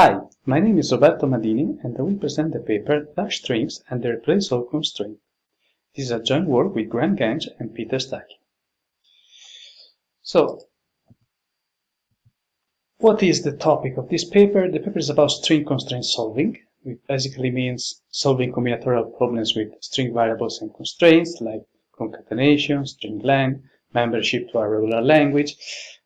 Hi, my name is Roberto Amadini and I will present the paper Dashed Strings and the Replace All Constraint. This is a joint work with Graeme, Gange and Peter Stuckey. So, what is the topic of this paper? The paper is about string constraint solving, which basically means solving combinatorial problems with string variables and constraints like concatenation, string length, membership to a regular language,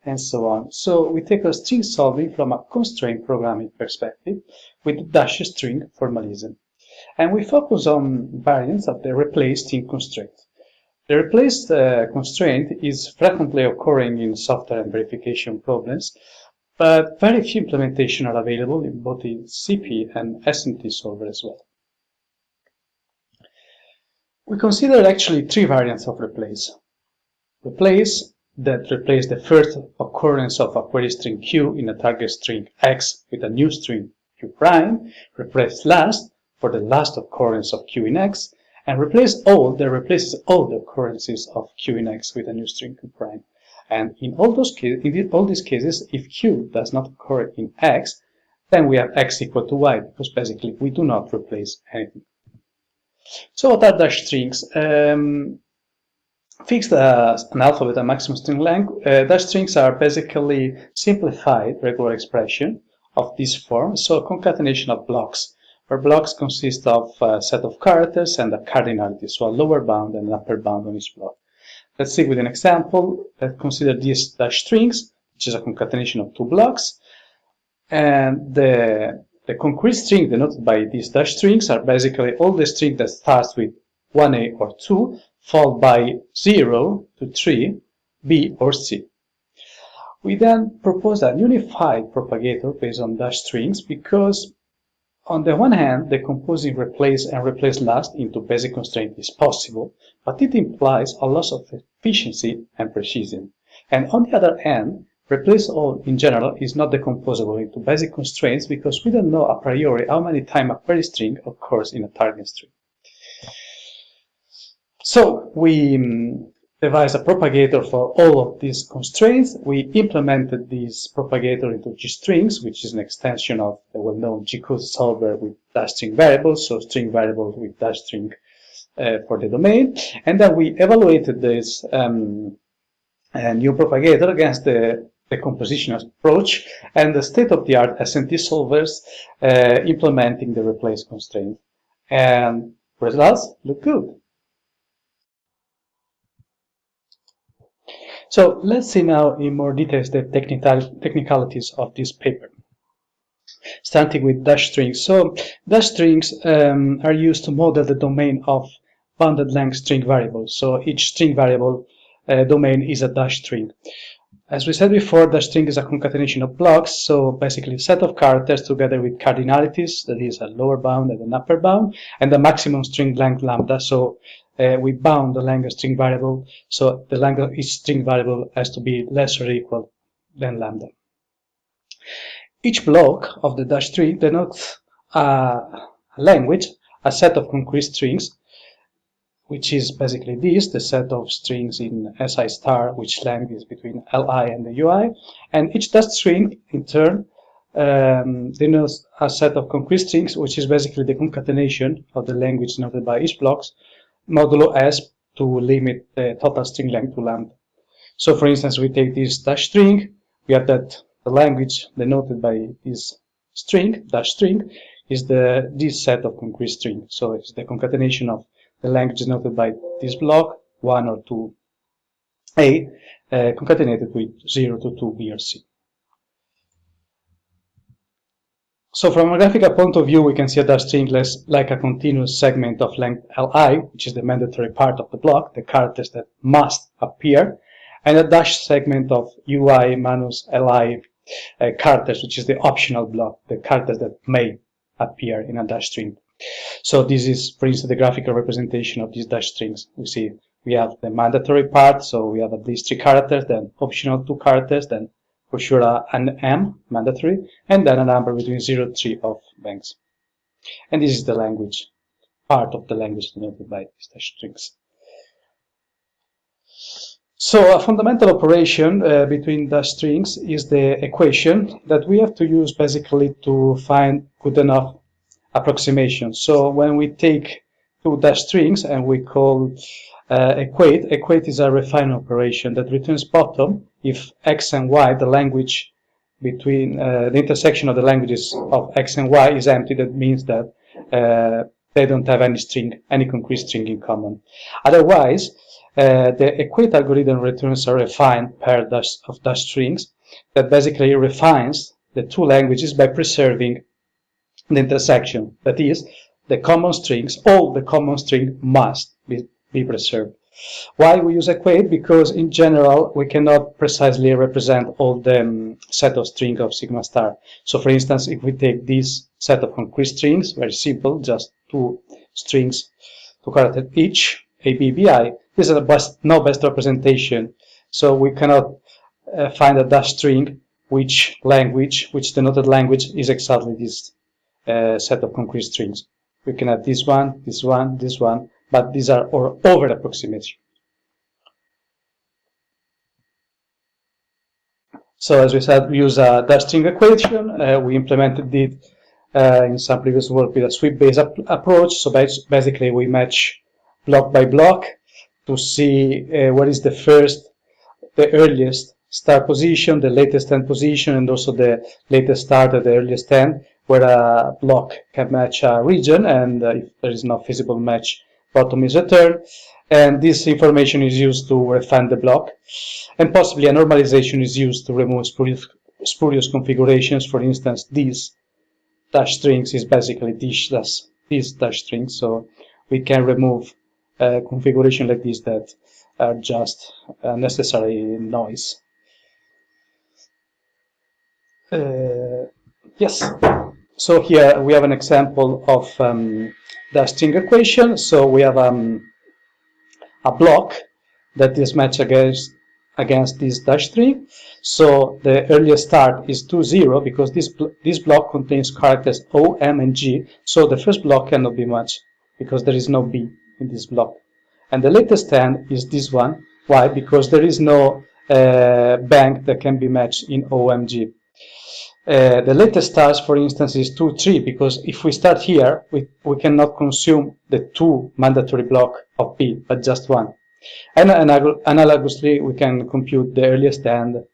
and so on. So we tackle string solving from a constraint programming perspective with the Dashed string formalism. And we focus on variants of the replace string constraint. The replaced constraint is frequently occurring in software and verification problems, but very few implementations are available in both the CP and SNT solver as well. We consider actually three variants of replace. Replace that replace the first occurrence of a query string Q in a target string X with a new string Q prime, replace last for the last occurrence of Q in X, and replace all that replaces all the occurrences of Q in X with a new string Q prime. And in all these cases, if Q does not occur in X, then we have X equal to Y, because basically we do not replace anything. So what are Dashed strings? Fixed an alphabet and maximum string length, Dashed strings are basically simplified regular expression of this form, so a concatenation of blocks, where blocks consist of a set of characters and a cardinality, so a lower bound and an upper bound on each block. Let's see with an example. Let's consider these Dashed strings, which is a concatenation of two blocks, and the concrete string denoted by these Dashed strings are basically all the strings that starts with 1A or 2, followed by 0 to 3, B or C. We then propose a unified propagator based on Dashed strings because, on the one hand, decomposing replace and replace last into basic constraint is possible, but it implies a loss of efficiency and precision. And on the other hand, replace all in general is not decomposable into basic constraints because we don't know a priori how many times a query string occurs in a target string. So we devised a propagator for all of these constraints. We implemented this propagator into gstrings, which is an extension of the well-known G-code solver with Dashed string variables, so string variables with Dashed string for the domain. And then we evaluated this new propagator against the decomposition approach and the state-of-the-art SNT solvers implementing the replace constraint. And results look good. So let's see now in more details the technicalities of this paper. Starting with Dashed strings. So Dashed strings are used to model the domain of bounded length string variables. So each string variable domain is a Dashed string. As we said before, Dashed string is a concatenation of blocks, so basically a set of characters together with cardinalities, that is a lower bound and an upper bound, and the maximum string length lambda, so we bound the length of string variable, so the length of each string variable has to be less or equal than lambda. Each block of the Dashed string denotes a language, a set of concrete strings, which is basically this, the set of strings in SI star, which length is between LI and the UI, and each Dashed string, in turn, denotes a set of concrete strings, which is basically the concatenation of the language denoted by each block, modulo S, to limit the total string length to lambda. So, for instance, we take this Dashed string, we have that the language denoted by this string, Dashed string, is this set of concrete strings. So it's the concatenation of the language denoted by this block, 1 or 2A, concatenated with 0 to 2, B or C. So from a graphical point of view, we can see a Dashed string like a continuous segment of length Li, which is the mandatory part of the block, the characters that must appear, and a Dashed segment of UI minus Li characters, which is the optional block, the characters that may appear in a Dashed string. So this is, for instance, the graphical representation of these Dashed strings. We see we have the mandatory part, so we have at least 3 characters, then optional 2 characters, then for sure an M, mandatory, and then a number between 0 and 3 of lengths. And this is the language, part of the language denoted by these Dashed strings. So a fundamental operation between dash strings is the equation that we have to use basically to find good enough approximation. So when we take two dash strings and we call equate is a refine operation that returns bottom if x and y, the language between the intersection of the languages of x and y is empty. That means that they don't have any string, any concrete string in common. Otherwise, the equate algorithm returns a refined pair of dash strings that basically refines the two languages by preserving the intersection. That is, the common strings, all the common string must be preserved. Why we use equate? Because in general we cannot precisely represent all the set of strings of sigma star. So for instance, if we take this set of concrete strings, very simple, just two strings, two characters each, A, B, B, I, this is no best representation. So we cannot find a dash string which denoted language is exactly this set of concrete strings. We can have this one, this one, this one, but these are over approximation. So as we said, we use a dash string equation. We implemented it in some previous work with a sweep-based approach. So basically, we match block by block to see what is the earliest start position, the latest end position, and also the latest start at the earliest end, where a block can match a region, and if there is no feasible match, bottom is returned. And this information is used to refine the block, and possibly a normalization is used to remove spurious configurations. For instance, these dash strings is basically this dash string, so we can remove configuration like this that are just unnecessary noise. Yes, so here we have an example of the string equation. So we have a block that is matched against this dash string. So the earliest start is 2, 0, because this block contains characters O, M, and G. So the first block cannot be matched because there is no B in this block. And the latest end is this one. Why? Because there is no bank that can be matched in OMG. The latest stars, for instance, is 2, 3, because if we start here, we cannot consume the two mandatory block of B, but just one. And analogously, we can compute the earliest end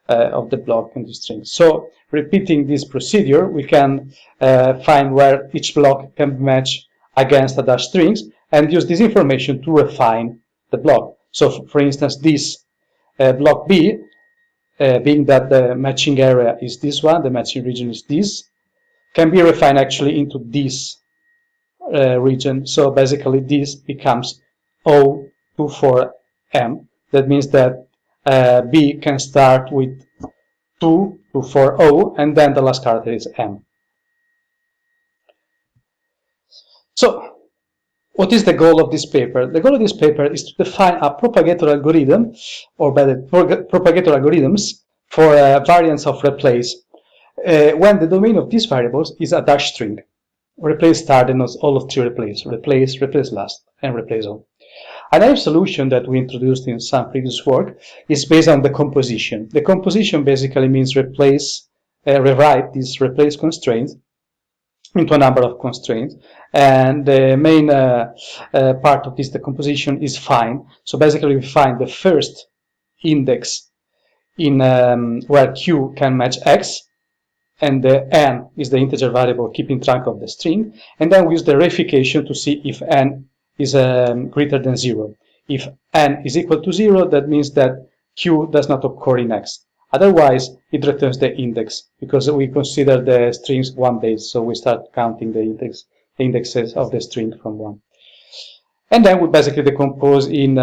of the block in the string. So repeating this procedure, we can find where each block can be matched against the dash strings and use this information to refine the block. So for instance, this block B, being that the matching area is this one, the matching region is this, can be refined actually into this region. So basically this becomes O to 4M. That means that B can start with 2 to 4 O, and then the last character is M. So what is the goal of this paper? The goal of this paper is to define a propagator algorithm, or better, propagator algorithms for variants of replace, when the domain of these variables is a dash string. Replace star denotes all of three replace, replace last, and replace all. Another solution that we introduced in some previous work is based on the composition. The composition basically means rewrite this replace constraint into a number of constraints, and the main part of this decomposition is find. So basically we find the first index in where Q can match X, and the N is the integer variable keeping track of the string, and then we use the reification to see if N is greater than 0. If N is equal to 0, that means that Q does not occur in X. Otherwise, it returns the index, because we consider the strings one base, so we start counting the indexes of the string from 1. And then we basically decompose in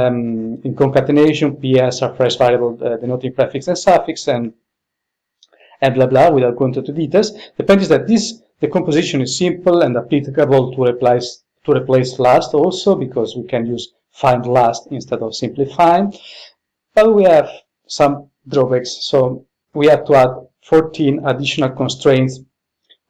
concatenation, PS are fresh variable denoting prefix and suffix, and blah blah, without going into details. The point is that this decomposition is simple and applicable to replace last also, because we can use find last instead of simply find. But we have some drawbacks, so we have to add 14 additional constraints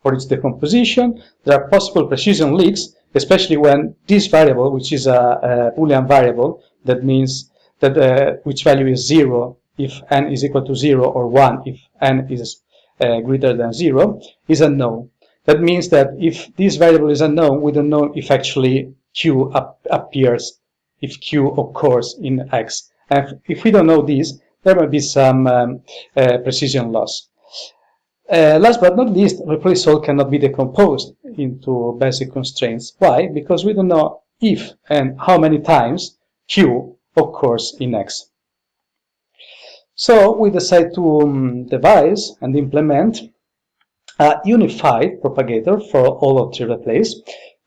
for its decomposition. There are possible precision leaks, especially when this variable, which is a Boolean variable, that means that which value is 0 if n is equal to 0 or 1 if n is greater than 0 is unknown. That means that if this variable is unknown, we don't know if actually q appears, if q occurs in x. And if we don't know this, there might be some precision loss. Last but not least, replace all cannot be decomposed into basic constraints. Why? Because we don't know if and how many times q occurs in x. So we decide to devise and implement a unified propagator for all of the replace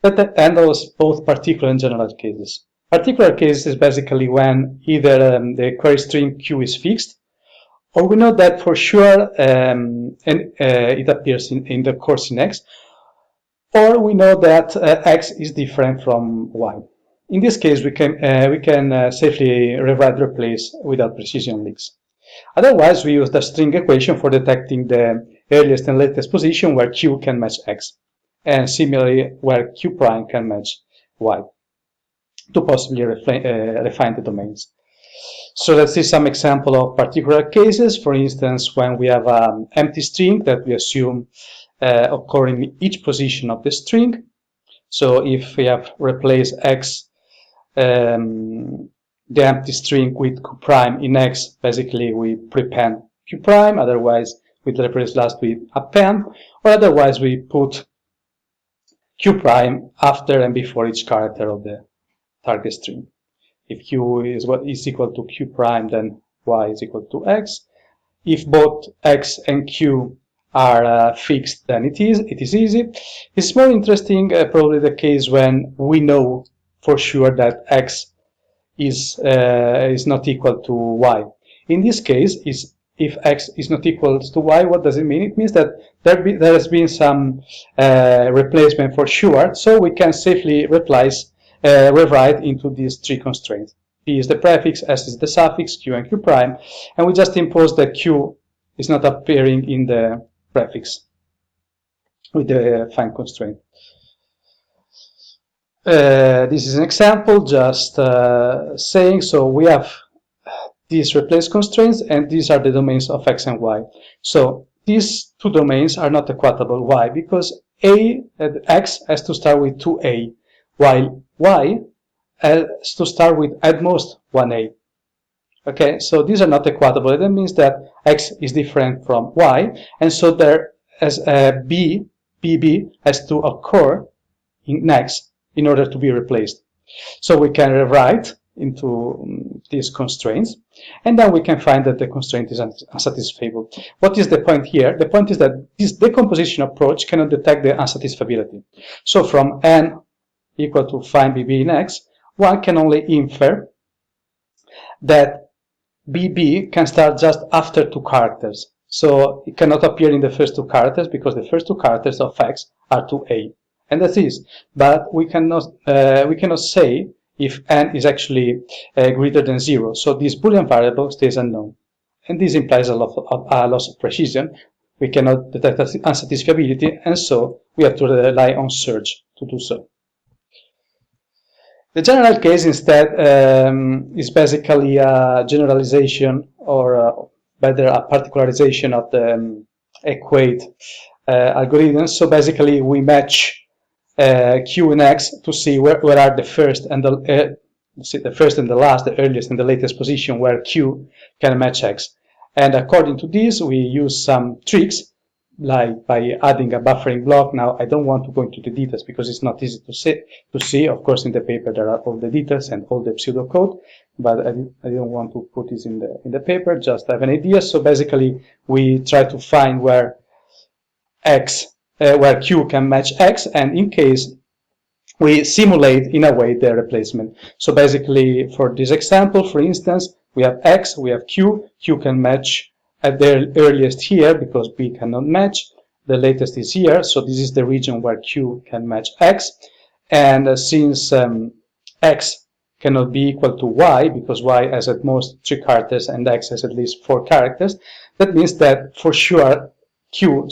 that handles both particular and general cases. Particular cases is basically when either the query string q is fixed, or we know that for sure it appears in the course in x, or we know that x is different from y. In this case, we can safely rewrite replace without precision leaks. Otherwise, we use the string equation for detecting the earliest and latest position where q can match x, and similarly where q prime can match y, to possibly refine the domains. So let's see some example of particular cases. For instance, when we have an empty string that we assume occurring in each position of the string. So if we have replaced x, the empty string with q prime in x, basically we prepend q prime, otherwise we replace last with append, or otherwise we put q prime after and before each character of the target string. If q is equal to q prime, then y is equal to x. If both x and q are fixed, then it is easy. It's more interesting probably the case when we know for sure that x is not equal to y. In this case, if x is not equal to y, what does it mean? It means that there has been some replacement for sure, so we can safely rewrite into these three constraints. P is the prefix, S is the suffix, Q and Q prime, and we just impose that Q is not appearing in the prefix with the find constraint. This is an example, just saying, so we have these replace constraints, and these are the domains of x and y. So these two domains are not equatable. Why? Because x has to start with 2a, while y has to start with at most 1a. Okay, so these are not equatable. That means that x is different from y, and so there as bb has to occur in x in order to be replaced. So we can rewrite into these constraints, and then we can find that the constraint is unsatisfiable. What is the point here? The point is that this decomposition approach cannot detect the unsatisfiability. So from n equal to find bb in x, one can only infer that bb can start just after two characters. So it cannot appear in the first two characters because the first two characters of x are 2a. And that is, but we cannot say if n is actually greater than 0. So this Boolean variable stays unknown. And this implies a loss of precision. We cannot detect unsatisfiability, and so we have to rely on search to do so. The general case instead is basically a generalization, or better a particularization of the equate algorithm. So basically we match q and x to see where are the first and the last, the earliest and the latest position where q can match x. And according to this, we use some tricks, like by adding a buffering block. Now, I don't want to go into the details because it's not easy to see. Of course, in the paper there are all the details and all the pseudocode, but I don't want to put this in the paper. Just have an idea. So basically, we try to find where q can match x, and in case we simulate in a way the replacement. So basically, for this example, for instance, we have x, we have q can match at the earliest here because b cannot match. The latest is here, so this is the region where q can match x. And since x cannot be equal to y, because y has at most 3 characters and x has at least 4 characters, that means that for sure q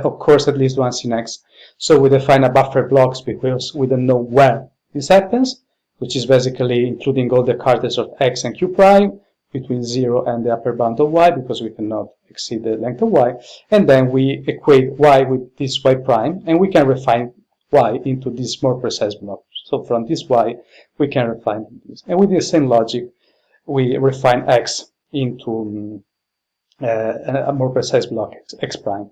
occurs at least once in x. So we define a buffer blocks because we don't know where this happens. which is basically including all the characters of x and q prime between 0 and the upper bound of y, because we cannot exceed the length of y. And then we equate y with this y prime, and we can refine y into this more precise block. So from this y, we can refine this. And with the same logic, we refine x into a more precise block, x prime.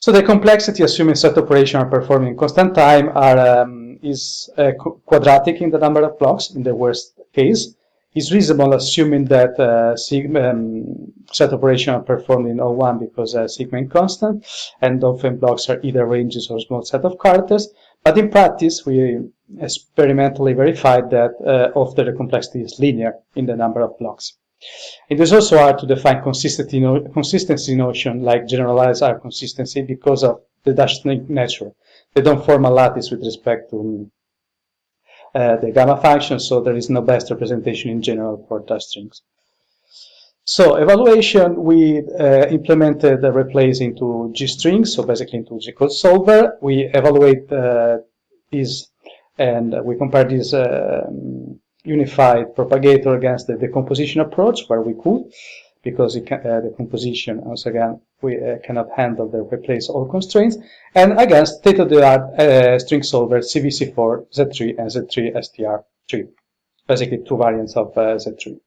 So the complexity, assuming set operation are performed in constant time, is quadratic in the number of blocks in the worst case. It's reasonable assuming that set operation are performed in O1 because sigma is constant, and often blocks are either ranges or small set of characters. But in practice, we experimentally verified that often the complexity is linear in the number of blocks. It is also hard to define consistency notion like generalized R consistency because of the Dashed nature. They don't form a lattice with respect to the gamma function, so there is no best representation in general for Dashed strings. So evaluation, we implemented the replace into G strings, so basically into G code solver. We evaluate these, and we compare this unified propagator against the decomposition approach where we could, because the composition, once again, we cannot handle the replace all constraints, and against state-of-the-art string solver CVC4, Z3, and Z3 STR3, basically two variants of Z3.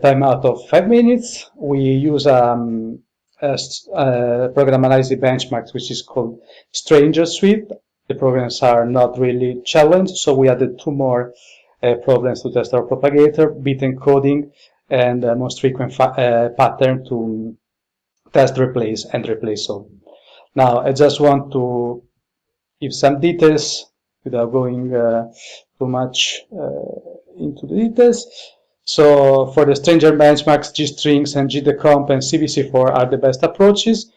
Time out of 5 minutes. We use a program analysis benchmark, which is called Stranger Suite. The programs are not really challenged, so we added two more problems to test our propagator, bit encoding, and most frequent pattern to test replace and replace all. Now, I just want to give some details without going too much into the details. So for the stranger benchmarks, G-strings and G-decomp and CVC4 are the best approaches.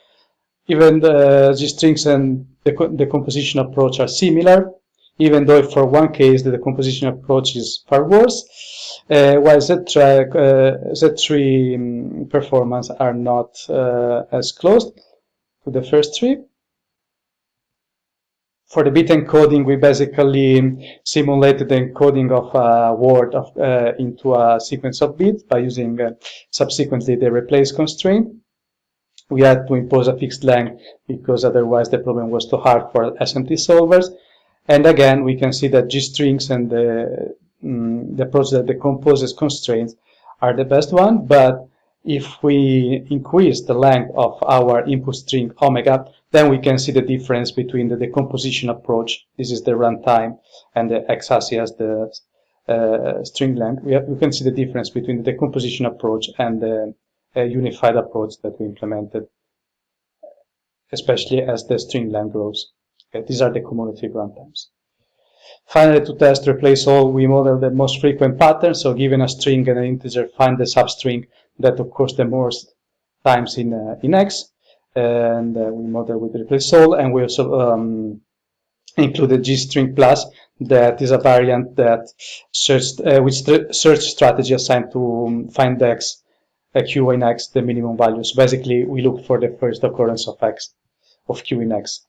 Even the G-strings and the decomposition approach are similar, even though for one case the decomposition approach is far worse, while Z3 performance are not as close to the first three. For the bit encoding, we basically simulated the encoding of a word into a sequence of bits by using subsequently the replace constraint. We had to impose a fixed length because otherwise the problem was too hard for SMT solvers. And again, we can see that G-strings and the approach that decomposes constraints are the best one. But if we increase the length of our input string omega, then we can see the difference between the decomposition approach, this is the runtime, and the x-axis, the string length. We can see the difference between the decomposition approach and the unified approach that we implemented, especially as the string length grows. Okay, these are the cumulative runtimes. Finally, to test replace all, we model the most frequent pattern. So given a string and an integer, find the substring that occurs the most times in X. And we model with replace all, and we also included G-string plus, that is a variant that which search strategy assigned to find X, Q in X, the minimum value. So basically, we look for the first occurrence of X, of Q in X.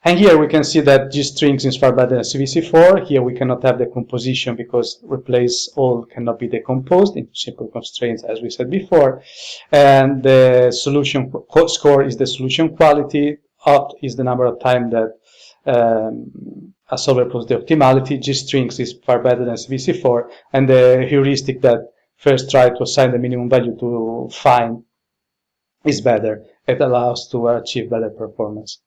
And here we can see that G-strings is far better than CVC4. Here we cannot have the composition because replace all cannot be decomposed into simple constraints, as we said before. And the solution score is the solution quality. Opt is the number of time that a solver proves the optimality. G-strings is far better than CVC4. And the heuristic that first try to assign the minimum value to find is better. It allows to achieve better performance.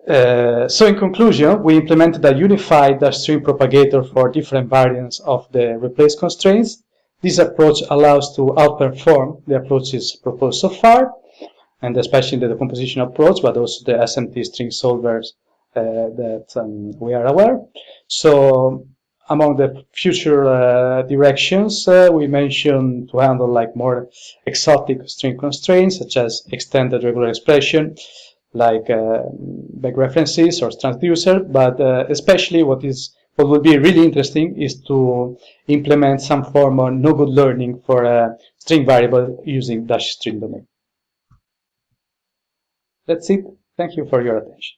So in conclusion, we implemented a unified string propagator for different variants of the replace constraints. This approach allows to outperform the approaches proposed so far, and especially the decomposition approach, but also the SMT string solvers that we are aware. So among the future directions, we mentioned to handle like more exotic string constraints, such as extended regular expression, like back references or transducer, but especially what would be really interesting is to implement some form of no-good learning for a string variable using Dashed string domain. That's it. Thank you for your attention.